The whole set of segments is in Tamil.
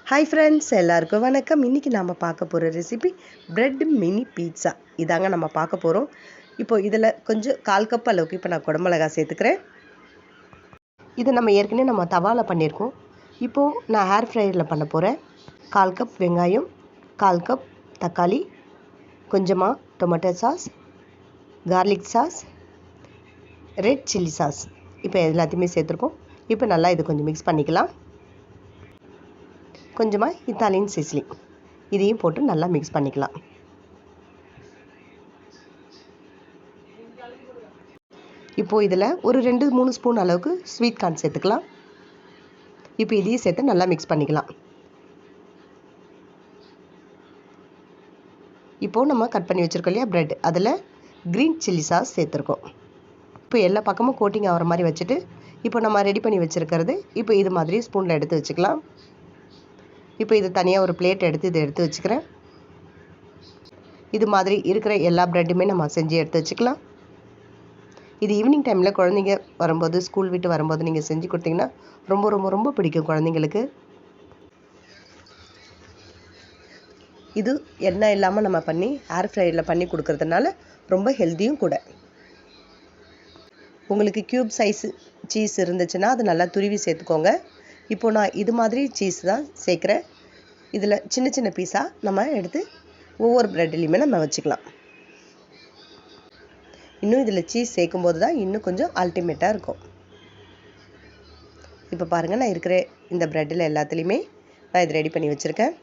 ஹாய் ஃப்ரெண்ட்ஸ், எல்லாருக்கும் வணக்கம். இன்றைக்கி நம்ம பார்க்க போகிற ரெசிபி பிரெட் மினி பீட்சா. இதாங்க நம்ம பார்க்க போகிறோம். இப்போது இதில் கொஞ்சம் 1/4 கப் அளவுக்கு இப்போ நான் குடமிளகா சேர்த்துக்கிறேன். இது நம்ம ஏற்கனவே நம்ம தவாவில் பண்ணியிருக்கோம். இப்போது நான் ஏர் ஃப்ரையரில் பண்ண போகிறேன். 1/4 கப் வெங்காயம், 1/4 கப் தக்காளி, கொஞ்சமாக tomato sauce, garlic sauce, red chilli sauce, இப்போ எல்லாத்தையுமே சேர்த்துருக்கோம். இப்போ நல்லா இது கொஞ்சம் மிக்ஸ் பண்ணிக்கலாம். கொஞ்சமாக இத்தாலியன் சீசனிங் இதையும் போட்டு நல்லா மிக்ஸ் பண்ணிக்கலாம். இப்போது இதில் ஒரு 2-3 ஸ்பூன் அளவுக்கு ஸ்வீட் கார்ன் சேர்த்துக்கலாம். இப்போ இதையும் சேர்த்து நல்லா மிக்ஸ் பண்ணிக்கலாம். இப்போது நம்ம கட் பண்ணி வச்சுருக்கோம் இல்லையா ப்ரெட், அதில் க்ரீன் சில்லி சாஸ் சேர்த்துருக்கோம். இப்போ எல்லா பக்கமும் கோட்டிங் ஆகிற மாதிரி வச்சுட்டு இப்போ நம்ம ரெடி பண்ணி வச்சுருக்கிறது இப்போ இது மாதிரி ஸ்பூனில் எடுத்து வச்சுக்கலாம். இப்போ இது தனியாக ஒரு பிளேட் எடுத்து வச்சுக்கிறேன். இது மாதிரி இருக்கிற எல்லா ப்ரெட்டுமே நம்ம செஞ்சு எடுத்து வச்சுக்கலாம். இது ஈவினிங் டைமில் குழந்தைங்க வரும்போது, ஸ்கூல் விட்டு வரும்போது நீங்கள் செஞ்சு கொடுத்தீங்கன்னா ரொம்ப ரொம்ப ரொம்ப பிடிக்கும் குழந்தைங்களுக்கு. இது எண்ணெய் இல்லாமல் நம்ம பண்ணி ஏர் ஃப்ரையரில் பண்ணி கொடுக்கறதுனால ரொம்ப ஹெல்த்தியும் கூட. உங்களுக்கு க்யூப் சைஸு சீஸ் இருந்துச்சுன்னா அது நல்லா துருவி சேர்த்துக்கோங்க. இப்போது நான் இது மாதிரி சீஸ் தான் சேர்க்குறேன். இதில் சின்ன சின்ன பீஸாக நம்ம எடுத்து ஒவ்வொரு ப்ரெட்லேயுமே நம்ம வச்சுக்கலாம். இன்னும் இதில் சீஸ் சேர்க்கும்போது தான் இன்னும் கொஞ்சம் அல்டிமேட்டாக இருக்கும். இப்போ பாருங்கள், நான் இருக்கிற இந்த ப்ரெட்டில் எல்லாத்துலேயுமே நான் இது ரெடி பண்ணி வச்சுருக்கேன்.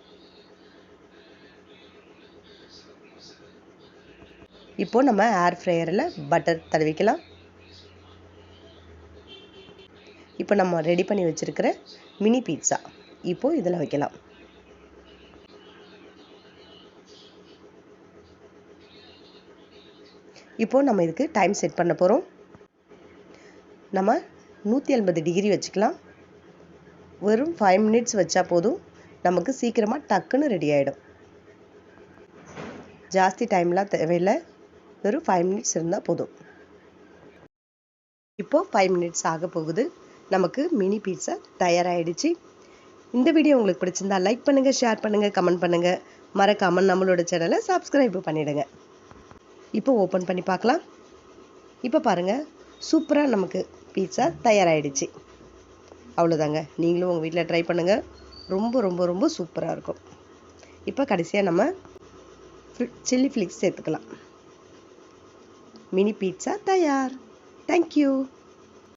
இப்போது நம்ம ஏர் ஃப்ரையரில் பட்டர் தடவிக்கலாம். இப்போ நம்ம ரெடி பண்ணி வச்சுருக்கிற மினி பீட்சா இப்போது இதில் வைக்கலாம். இப்போது நம்ம இதுக்கு டைம் செட் பண்ண போகிறோம். நம்ம 180 டிகிரி வச்சுக்கலாம். வெறும் 5 மினிட்ஸ் வச்சா போதும், நமக்கு சீக்கிரமாக டக்குன்னு ரெடி ஆகிடும். ஜாஸ்தி டைம்லாம் தேவையில்லை, வெறும் 5 மினிட்ஸ் இருந்தால் போதும். இப்போது 5 மினிட்ஸ் ஆக போகுது. நமக்கு மினி பீட்சா தயாராகிடுச்சு. இந்த வீடியோ உங்களுக்கு பிடிச்சிருந்தா லைக் பண்ணுங்கள், ஷேர் பண்ணுங்கள், கமெண்ட் பண்ணுங்கள். மறக்காமல் நம்மளோட சேனலை சப்ஸ்கிரைப் பண்ணிவிடுங்க. இப்போ ஓப்பன் பண்ணி பார்க்கலாம். இப்போ பாருங்கள், சூப்பராக நமக்கு பீட்சா தயாராகிடுச்சு. அவ்வளோதாங்க. நீங்களும் உங்கள் வீட்டில் ட்ரை பண்ணுங்கள். ரொம்ப ரொம்ப ரொம்ப சூப்பராக இருக்கும். இப்போ கடைசியாக நம்ம சில்லி ஃப்ளேக்ஸ் சேர்த்துக்கலாம். மினி பீட்சா தயார். தேங்க்யூ.